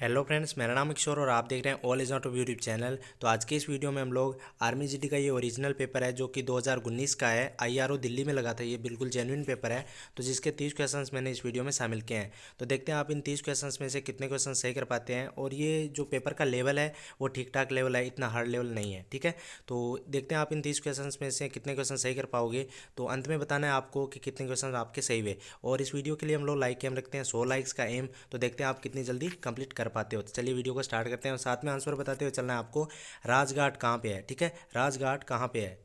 Hello friends, मेरा नाम है किशोर और आप देख रहे हैं all is not YouTube channel. तो आज के इस वीडियो में हम लोग आर्मी जीडी का ये ओरिजिनल पेपर है जो कि 2019 का है। आईआरओ दिल्ली में लगा था, ये बिल्कुल जेन्युइन पेपर है। तो जिसके 30 क्वेश्चंस मैंने इस वीडियो में शामिल किए हैं। तो देखते हैं आप इन 30 क्वेश्चंस में से कितने क्वेश्चन सही कर पाते हैं। और ये जो पेपर का लेवल है वो ठीक ठाक लेवल है, इतना हार्ड लेवल नहीं है। ठीक है, तो देखते हैं आप इन 30 क्वेश्चन में से कितने क्वेश्चन सही कर पाओगे। तो अंत में बताना है आपको कि कितने क्वेश्चन आपके सही हुए। और इस वीडियो के लिए हम लोग लाइक एम रखते हैं, 100 लाइक्स का एम। तो देखते हैं आप कितनी जल्दी कंप्लीट कर पाते हो। तो चलिए वीडियो को स्टार्ट करते हैं और साथ में आंसर बताते हुए चलना है आपको। राजघाट कहाँ पे है? ठीक है, राजघाट कहाँ पे है,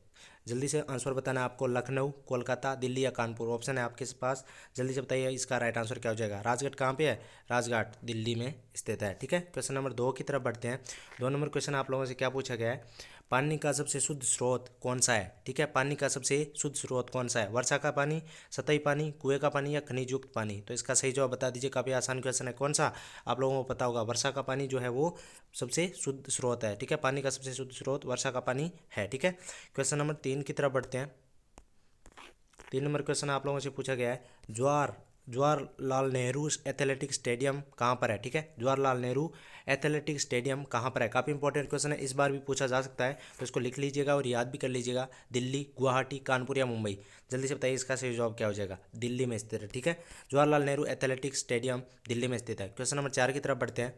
जल्दी से आंसर बताना है आपको। लखनऊ, कोलकाता, दिल्ली या कानपुर, ऑप्शन है आपके पास। जल्दी से बताइए इसका राइट आंसर क्या हो जाएगा। राजघाट कहाँ पे है? राजघाट दिल्ली में स्थित है। ठीक है, क्वेश्चन नंबर 2 की तरफ बढ़ते हैं। 2 नंबर क्वेश्चन आप लोगों से क्या पूछा गया है? पानी का सबसे शुद्ध स्रोत कौन सा है? ठीक है, पानी का सबसे शुद्ध स्रोत कौन सा है? वर्षा का पानी, सतही पानी, कुएं का पानी या खनिज युक्त पानी? तो इसका सही जवाब बता दीजिए। काफ़ी आसान क्वेश्चन है। कौन सा? आप लोगों को पता होगा, वर्षा का पानी जो है वो सबसे शुद्ध स्रोत है। ठीक है, पानी का सबसे शुद्ध स्रोत वर्षा का पानी है। ठीक है, क्वेश्चन नंबर 3 की तरफ बढ़ते हैं। 3 नंबर क्वेश्चन आप लोगों से पूछा गया है, जवाहरलाल नेहरू एथलेटिक स्टेडियम कहाँ पर है? ठीक है, जवाहरलाल नेहरू एथलेटिक स्टेडियम कहाँ पर है? काफ़ी इंपॉर्टेंट क्वेश्चन है, इस बार भी पूछा जा सकता है। तो इसको लिख लीजिएगा और याद भी कर लीजिएगा। दिल्ली, गुवाहाटी, कानपुर या मुंबई? जल्दी से बताइए इसका सही जवाब क्या हो जाएगा। दिल्ली में स्थित है। ठीक है, जवाहरलाल नेहरू एथलेटिक स्टेडियम दिल्ली में स्थित है। क्वेश्चन नंबर 4 की तरफ बढ़ते हैं।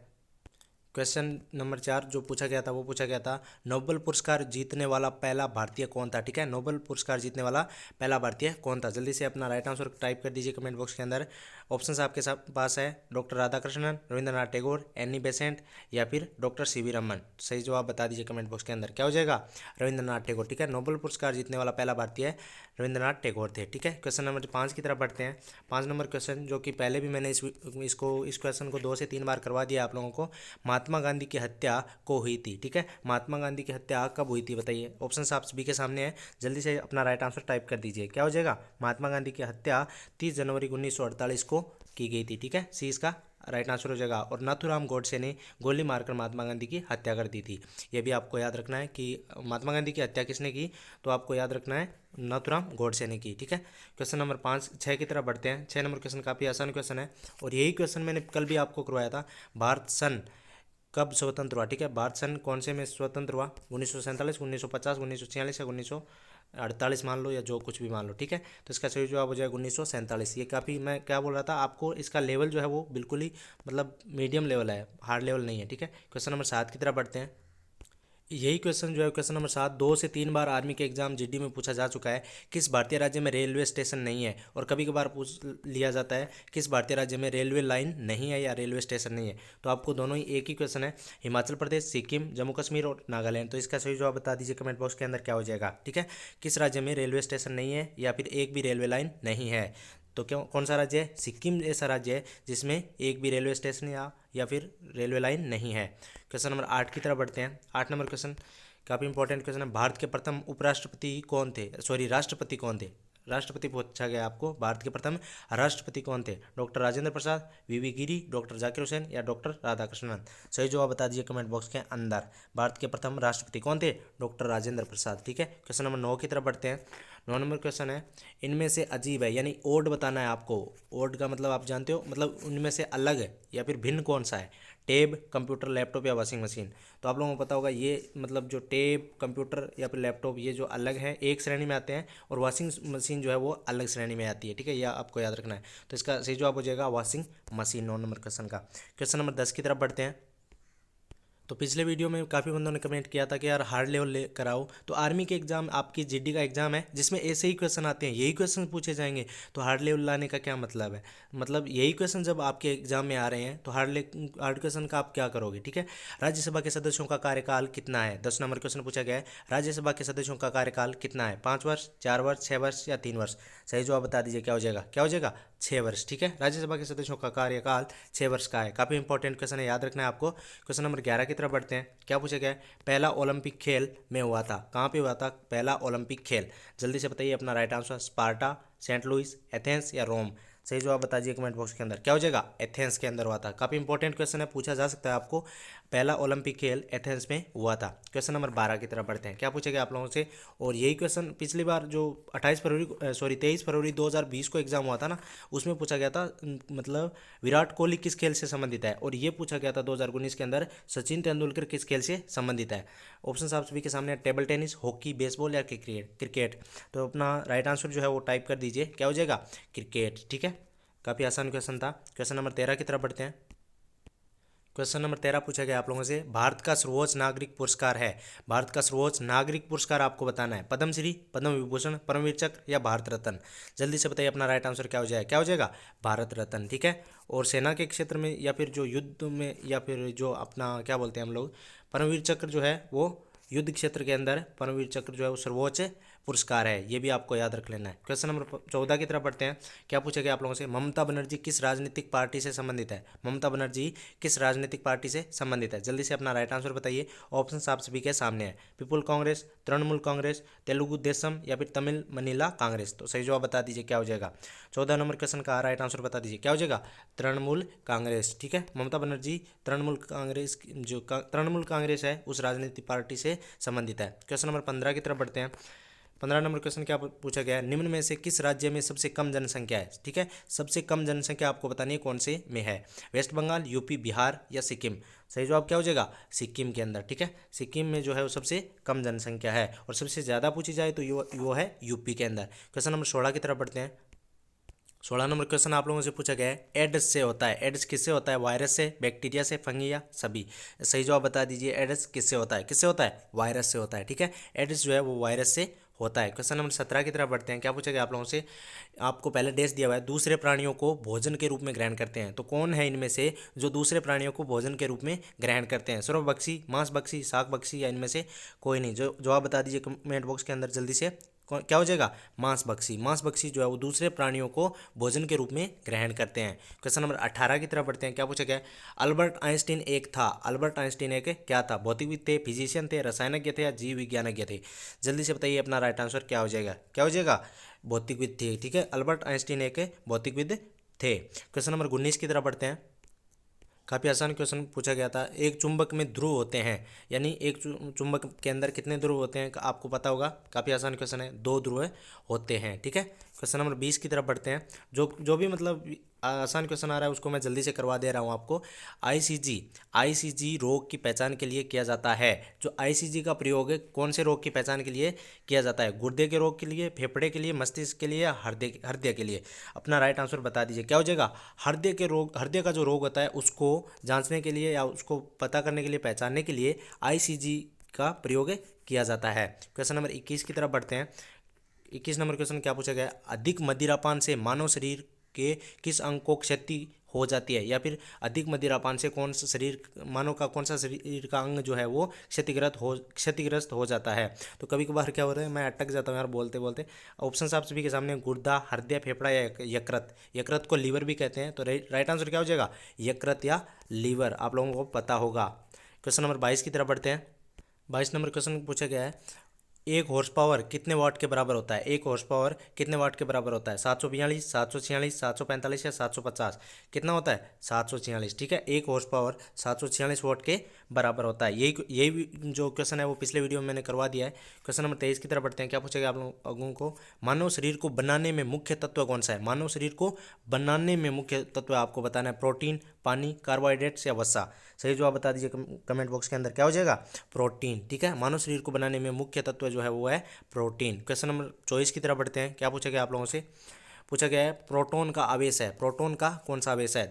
क्वेश्चन नंबर 4 जो पूछा गया था वो पूछा गया था, नोबेल पुरस्कार जीतने वाला पहला भारतीय कौन था? ठीक है, नोबेल पुरस्कार जीतने वाला पहला भारतीय कौन था? जल्दी से अपना राइट आंसर टाइप कर दीजिए कमेंट बॉक्स के अंदर। ऑप्शंस आपके पास है, doctor Radhakrishnan, Rabindranath Tagore, Annie Besant या फिर डॉक्टर सीवी रमन। सही जवाब बता दीजिए कमेंट बॉक्स के अंदर। क्या हो जाएगा? रविंद्रनाथ टैगोर। ठीक है, नोबेल पुरस्कार जीतने वाला पहला भारतीय रविंद्रनाथ टैगोर थे। ठीक है, क्वेश्चन नंबर 5 की तरफ बढ़ते हैं। 5 नंबर क्वेश्चन जो कि पहले भी मैंने इस क्वेश्चन को 2 से 3 बार करवा दिया आप लोगों को। महात्मा गांधी की हत्या को हुई थी? ठीक है, महात्मा गांधी की हत्या कब हुई थी बताइए। ऑप्शंस आप सभी के सामने हैं, जल्दी से अपना राइट आंसर टाइप कर दीजिए। क्या हो जाएगा? महात्मा गांधी की हत्या 30 जनवरी 1948 को की गई थी। ठीक है, सी इसका राइट आंसर हो जाएगा। और नाथूराम गोडसे ने गोली मारकर महात्मा गांधी की हत्या कर दी थी। ये भी आपको याद रखना है कि महात्मा गांधी की हत्या किसने की, तो आपको याद रखना है नाथूराम गोडसे ने की। ठीक है, क्वेश्चन नंबर 6 की तरफ बढ़ते हैं। 6 नंबर क्वेश्चन काफ़ी आसान क्वेश्चन है और यही क्वेश्चन मैंने कल भी आपको करवाया था। भारत सन कब स्वतंत्र हुआ? ठीक है, भारत सन कौन से में स्वतंत्र हुआ? 1947, 1950, 1946 या 1948 मान लो, या जो कुछ भी मान लो। ठीक है, तो इसका सही जवाब हो जाएगा 1947। ये काफ़ी, मैं क्या बोल रहा था आपको, इसका लेवल जो है वो बिल्कुल ही मतलब मीडियम लेवल है, हार्ड लेवल नहीं है। ठीक है, क्वेश्चन नंबर 7 की तरफ बढ़ते हैं। यही क्वेश्चन जो है क्वेश्चन नंबर 7 2 से 3 बार आर्मी के एग्जाम जीडी में पूछा जा चुका है। किस भारतीय राज्य में रेलवे स्टेशन नहीं है? और कभी कभार पूछ लिया जाता है किस भारतीय राज्य में रेलवे लाइन नहीं है या रेलवे स्टेशन नहीं है। तो आपको दोनों ही एक ही क्वेश्चन है, हिमाचल प्रदेश, सिक्किम, जम्मू कश्मीर और नागालैंड। तो इसका सही जवाब बता दीजिए कमेंट बॉक्स के अंदर क्या हो जाएगा। ठीक है, किस राज्य में रेलवे स्टेशन नहीं है या फिर एक भी रेलवे लाइन नहीं है? तो क्यों, कौन सा राज्य है? सिक्किम ऐसा राज्य है जिसमें एक भी रेलवे स्टेशन या फिर रेलवे लाइन नहीं है। क्वेश्चन नंबर 8 की तरफ बढ़ते हैं। 8 नंबर क्वेश्चन काफ़ी इंपॉर्टेंट क्वेश्चन है। भारत के प्रथम उपराष्ट्रपति कौन थे, सॉरी राष्ट्रपति कौन थे? राष्ट्रपति पूछा गया आपको, भारत के प्रथम राष्ट्रपति कौन थे? डॉक्टर राजेंद्र प्रसाद, वीवी गिरी, डॉक्टर जाकिर हुसैन या डॉक्टर राधाकृष्णन? सही जवाब बता दीजिए कमेंट बॉक्स के अंदर। भारत के प्रथम राष्ट्रपति कौन थे? डॉक्टर राजेंद्र प्रसाद। ठीक है, क्वेश्चन नंबर 9 की तरफ बढ़ते हैं। 9 नंबर क्वेश्चन है, इनमें से अजीब है, यानी ओड बताना है आपको। ओड का मतलब आप जानते हो, मतलब उनमें से अलग है या फिर भिन्न कौन सा है? टैब, कंप्यूटर, लैपटॉप या वॉशिंग मशीन? तो आप लोगों को पता होगा ये मतलब जो टैब, कंप्यूटर या फिर लैपटॉप, ये जो अलग है एक श्रेणी में आते हैं और वॉशिंग मशीन जो है वो अलग श्रेणी में आती है। ठीक है, यह आपको याद रखना है। तो इसका सही जवाब हो जाएगा वॉशिंग मशीन, 9 नंबर क्वेश्चन का। क्वेश्चन नंबर 10 की तरफ बढ़ते हैं। तो पिछले वीडियो में काफ़ी बंदों ने कमेंट किया था कि यार हार्ड लेवल ले कराओ। तो आर्मी के एग्जाम, आपकी जीडी का एग्जाम है जिसमें ऐसे ही क्वेश्चन आते हैं, यही क्वेश्चन पूछे जाएंगे। तो हार्ड लेवल लाने का क्या मतलब है? मतलब यही क्वेश्चन जब आपके एग्जाम में आ रहे हैं तो हार्ड क्वेश्चन का आप क्या करोगे? ठीक है, राज्यसभा के सदस्यों का कार्यकाल कितना है? 10 नंबर क्वेश्चन पूछा गया है, राज्यसभा के सदस्यों का कार्यकाल कितना है? 5 वर्ष, 4 वर्ष, 6 वर्ष या 3 वर्ष? सही जवाब बता दीजिए क्या हो जाएगा। क्या हो जाएगा? 6 वर्ष। ठीक है, राज्यसभा के सदस्यों का कार्यकाल 6 वर्ष का है। काफ़ी इंपॉर्टेंट क्वेश्चन है, याद रखना है आपको। क्वेश्चन नंबर 11 की तरफ बढ़ते हैं। क्या पूछा गया है? पहला ओलंपिक खेल में हुआ था, कहाँ पे हुआ था पहला ओलंपिक खेल? जल्दी से बताइए अपना right answer. Sparta, Saint Louis, Athens या रोम? सही जवाब बता दीजिए कमेंट बॉक्स के अंदर। क्या हो जाएगा? एथेंस के अंदर हुआ था। काफ़ी इंपॉर्टेंट क्वेश्चन है, पूछा जा सकता है आपको। पहला ओलंपिक खेल एथेंस में हुआ था। क्वेश्चन नंबर 12 की तरफ बढ़ते हैं। क्या पूछेगा आप लोगों से? और यही क्वेश्चन पिछली बार जो 23 फरवरी 2020 को एग्जाम हुआ था ना, उसमें पूछा गया था। मतलब विराट कोहली किस खेल से संबंधित है, और ये पूछा गया था 2019 के अंदर सचिन तेंदुलकर किस खेल से संबंधित है। ऑप्शन आप सभी के सामने, टेबल टेनिस, हॉकी, बेसबॉल या क्रिकेट। तो अपना राइट आंसर जो है वो टाइप कर दीजिए। क्या हो जाएगा? क्रिकेट। ठीक है, काफ़ी आसान क्वेश्चन था। क्वेश्चन नंबर 13 की तरफ बढ़ते हैं। क्वेश्चन नंबर 13 पूछा गया आप लोगों से, भारत का सर्वोच्च नागरिक पुरस्कार है। भारत का सर्वोच्च नागरिक पुरस्कार आपको बताना है। पद्मश्री, पद्म विभूषण, परमवीर चक्र या भारत रत्न। जल्दी से बताइए अपना राइट आंसर क्या हो जाएगा? क्या हो जाएगा? भारत रत्न। ठीक है, और सेना के क्षेत्र में या फिर जो युद्ध में या फिर जो अपना क्या बोलते हैं हम लोग, परमवीर चक्र जो है वो युद्ध क्षेत्र के अंदर परमवीर चक्र जो है वो सर्वोच्च पुरस्कार है। ये भी आपको याद रख लेना है। क्वेश्चन नंबर 14 की तरफ बढ़ते हैं। क्या पूछा गया आप लोगों से? ममता बनर्जी किस राजनीतिक पार्टी से संबंधित है? ममता बनर्जी किस राजनीतिक पार्टी से संबंधित है? जल्दी से अपना राइट आंसर बताइए। ऑप्शन आप सभी के सामने है। पीपुल कांग्रेस, तृणमूल कांग्रेस, तेलुगु देशम या फिर तमिल मनीला कांग्रेस। तो सही जवाब बता दीजिए क्या हो जाएगा? 14 नंबर क्वेश्चन का राइट आंसर बता दीजिए। क्या हो जाएगा? तृणमूल कांग्रेस। ठीक है, ममता बनर्जी तृणमूल कांग्रेस जो तृणमूल कांग्रेस है उस राजनीतिक पार्टी से संबंधित है। क्वेश्चन नंबर 15 की तरफ बढ़ते हैं। 15 नंबर क्वेश्चन क्या पूछा गया है? निम्न में से किस राज्य में सबसे कम जनसंख्या है? ठीक है, सबसे कम जनसंख्या आपको बतानी है कौन से में है। वेस्ट बंगाल, यूपी, बिहार या सिक्किम। सही जवाब क्या हो जाएगा? सिक्किम के अंदर। ठीक है, सिक्किम में जो है वो सबसे कम जनसंख्या है, और सबसे ज़्यादा पूछी जाए तो वो है यूपी के अंदर। क्वेश्चन नंबर 16 की तरफ बढ़ते हैं। 16 नंबर क्वेश्चन आप लोगों से पूछा गया है, एड्स से होता है। एड्स किससे होता है? वायरस से, बैक्टीरिया से, फंगी या सभी। सही जवाब बता दीजिए। एड्स किससे होता है? किससे होता है? वायरस से होता है। ठीक है, एड्स जो है वो वायरस से होता है। क्वेश्चन नंबर 17 की तरफ बढ़ते हैं। क्या पूछा गया आप लोगों से? आपको पहले डैश दिया हुआ है, दूसरे प्राणियों को भोजन के रूप में ग्रहण करते हैं। तो कौन है इनमें से जो दूसरे प्राणियों को भोजन के रूप में ग्रहण करते हैं? सर्वभक्षी, मांसभक्षी, शाकभक्षी या इनमें से कोई नहीं। जो जवाब बता दीजिए कमेंट बॉक्स के अंदर जल्दी से। क्या हो जाएगा? मांसभक्षी। मांसभक्षी जो है वो दूसरे प्राणियों को भोजन के रूप में ग्रहण करते हैं। क्वेश्चन नंबर 18 की तरफ बढ़ते हैं। क्या पूछा गया है? अल्बर्ट आइंस्टीन एक था। अल्बर्ट आइंस्टीन एक क्या था? भौतिकविद थे, फिजिशियन थे, रसायनज्ञ थे या जीव विज्ञानज्ञ थे। जल्दी से बताइए अपना राइट आंसर क्या हो जाएगा? क्या हो जाएगा? भौतिकविद थे। ठीक है, अल्बर्ट आइंस्टीन एक भौतिकविद थे। क्वेश्चन नंबर 19 की तरफ बढ़ते हैं। काफ़ी आसान क्वेश्चन पूछा गया था। एक चुंबक में ध्रुव होते हैं, यानी एक चुंबक के अंदर कितने ध्रुव होते हैं आपको पता होगा। काफ़ी आसान क्वेश्चन है, 2 ध्रुव होते हैं। ठीक है, क्वेश्चन नंबर 20 की तरफ बढ़ते हैं। जो भी मतलब आसान क्वेश्चन आ रहा है उसको मैं जल्दी से करवा दे रहा हूँ आपको। आईसीजी रोग की पहचान के लिए किया जाता है। जो आईसीजी का प्रयोग है कौन से रोग की पहचान के लिए किया जाता है? गुर्दे के रोग के लिए, फेफड़े के लिए, मस्तिष्क के लिए या हृदय के लिए। अपना राइट आंसर बता दीजिए। क्या हो जाएगा? हृदय का जो रोग होता है उसको जांचने के लिए या उसको पता करने के लिए, पहचानने के लिए आईसीजी का प्रयोग किया जाता है। क्वेश्चन नंबर 21 की तरफ बढ़ते हैं। 21 नंबर क्वेश्चन क्या पूछा गया है? अधिक मदिरापान से मानव शरीर के किस अंग को क्षति हो जाती है, या फिर अधिक मदिरापान से मानव का कौन सा शरीर का अंग जो है वो क्षतिग्रस्त हो जाता है। तो कभी कभार क्या होता है, मैं अटक जाता हूँ यार बोलते बोलते। ऑप्शन आप सभी के सामने, गुर्दा, हृदय, फेफड़ा या यकृत। यकृत को लीवर भी कहते हैं। तो राइट आंसर क्या हो जाएगा? यकृत या लीवर। आप लोगों को पता होगा। क्वेश्चन नंबर 22 की तरफ बढ़ते हैं। 22 नंबर क्वेश्चन पूछा गया है, एक हॉर्स पावर कितने वाट के बराबर होता है? एक हॉर्स पावर कितने वाट के बराबर होता है? 742, 746, 745 या 750। कितना होता है? 746। ठीक है, एक हॉर्स पावर 746 वाट के बराबर होता है। यही जो क्वेश्चन है वो पिछले वीडियो में मैंने करवा दिया है। क्वेश्चन नंबर 23 की तरफ बढ़ते हैं। क्या पूछेगा आप लोगों को? मानव शरीर को बनाने में मुख्य तत्व कौन सा है? मानव शरीर को बनाने में मुख्य तत्व आपको बताना है। प्रोटीन, पानी, कार्बोहाइड्रेट्स या वसा। सही जवाब बता दीजिए कमेंट बॉक्स के अंदर। क्या हो जाएगा? प्रोटीन। ठीक है, मानव शरीर को बनाने में मुख्य तत्व जो है वो है प्रोटीन। क्वेश्चन नंबर 24 की तरफ बढ़ते हैं। क्या पूछा गया आप लोगों से? पूछा गया है, प्रोटॉन का आवेश है। प्रोटॉन का कौन सा आवेश है?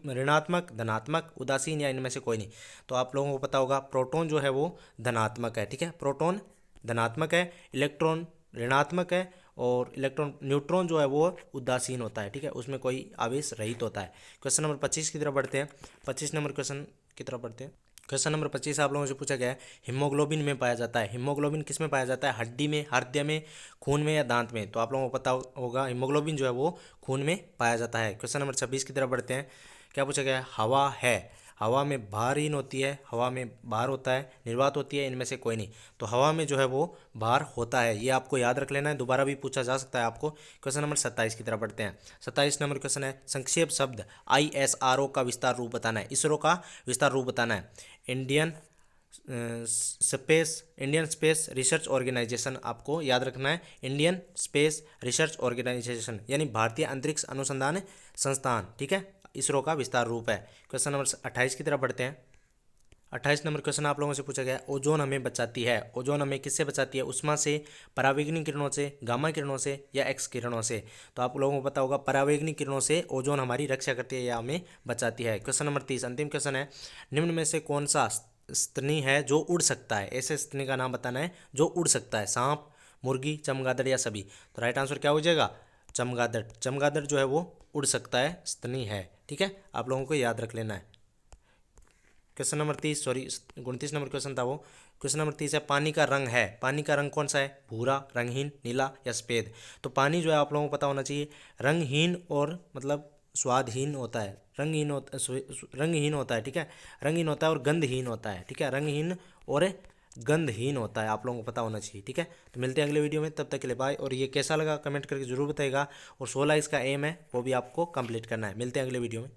ऋणात्मक, धनात्मक, उदासीन या इनमें से कोई नहीं। तो आप लोगों को पता होगा प्रोटॉन जो है वो धनात्मक है। ठीक है, प्रोटॉन धनात्मक है, इलेक्ट्रॉन ऋणात्मक है, और न्यूट्रॉन जो है वो उदासीन होता है। ठीक है, उसमें कोई आवेश रहित होता है। क्वेश्चन नंबर 25 की तरफ बढ़ते हैं। 25 नंबर क्वेश्चन की तरफ बढ़ते हैं। क्वेश्चन नंबर 25 आप लोगों से पूछा गया है, हीमोग्लोबिन में पाया जाता है। हीमोग्लोबिन किस में पाया जाता है? हड्डी में, हृदय में, खून में या दांत में। तो आप लोगों को पता होगा हीमोग्लोबिन जो है वो खून में पाया जाता है। क्वेश्चन नंबर 26 की तरफ बढ़ते हैं। क्या पूछा गया है? हवा है। हवा में बाहरहीन होती है, हवा में बाहर होता है, निर्वात होती है, इनमें से कोई नहीं। तो हवा में जो है वो बाहर होता है, ये आपको याद रख लेना है, दोबारा भी पूछा जा सकता है आपको। क्वेश्चन नंबर 27 की तरफ बढ़ते हैं। 27 नंबर क्वेश्चन है, संक्षेप शब्द ISRO का विस्तार रूप बताना है। इसरो का विस्तार रूप बताना है। इंडियन स्पेस रिसर्च ऑर्गेनाइजेशन आपको याद रखना है। इंडियन स्पेस रिसर्च ऑर्गेनाइजेशन यानी भारतीय अंतरिक्ष अनुसंधान संस्थान, ठीक है, इसरो का विस्तार रूप है। क्वेश्चन नंबर 28 की तरफ बढ़ते हैं। 28 नंबर क्वेश्चन आप लोगों से पूछा गया है, ओजोन हमें बचाती है। ओजोन हमें किससे बचाती है? उष्मा से, परावैंगनिक किरणों से, गामा किरणों से या एक्स किरणों से? तो आप लोगों को पता होगा परावैंगनिक किरणों से ओजोन हमारी रक्षा करती है या हमें बचाती है। क्वेश्चन नंबर 30 अंतिम क्वेश्चन है, निम्न में से कौन सा स्तनी है जो उड़ सकता है? ऐसे स्तनी का नाम बताना है जो उड़ सकता है। सांप, मुर्गी, चमगादड़ या सभी? तो राइट आंसर क्या हो जाएगा? चमगादड़। चमगादड़ जो है वो उड़ सकता है, स्तनी है, ठीक है, आप लोगों को याद रख लेना है। Question number 30, sorry 29 number question था वो। क्वेश्चन नंबर 30 है, पानी का रंग है, पानी का रंग कौन सा है? भूरा, रंगहीन, नीला या सफेद? तो पानी जो है आप लोगों को पता होना चाहिए रंगहीन और मतलब स्वादहीन होता है। रंगहीन होता है, ठीक है, रंगहीन होता है और गंधहीन होता है, ठीक है, रंगहीन और गंधहीन होता है, आप लोगों को पता होना चाहिए, ठीक है। तो मिलते हैं अगले वीडियो में, तब तक के लिए बाय। और ये कैसा लगा कमेंट करके जरूर बताइएगा, और 16 इसका एम है वो भी आपको कंप्लीट करना है। मिलते हैं अगले वीडियो में।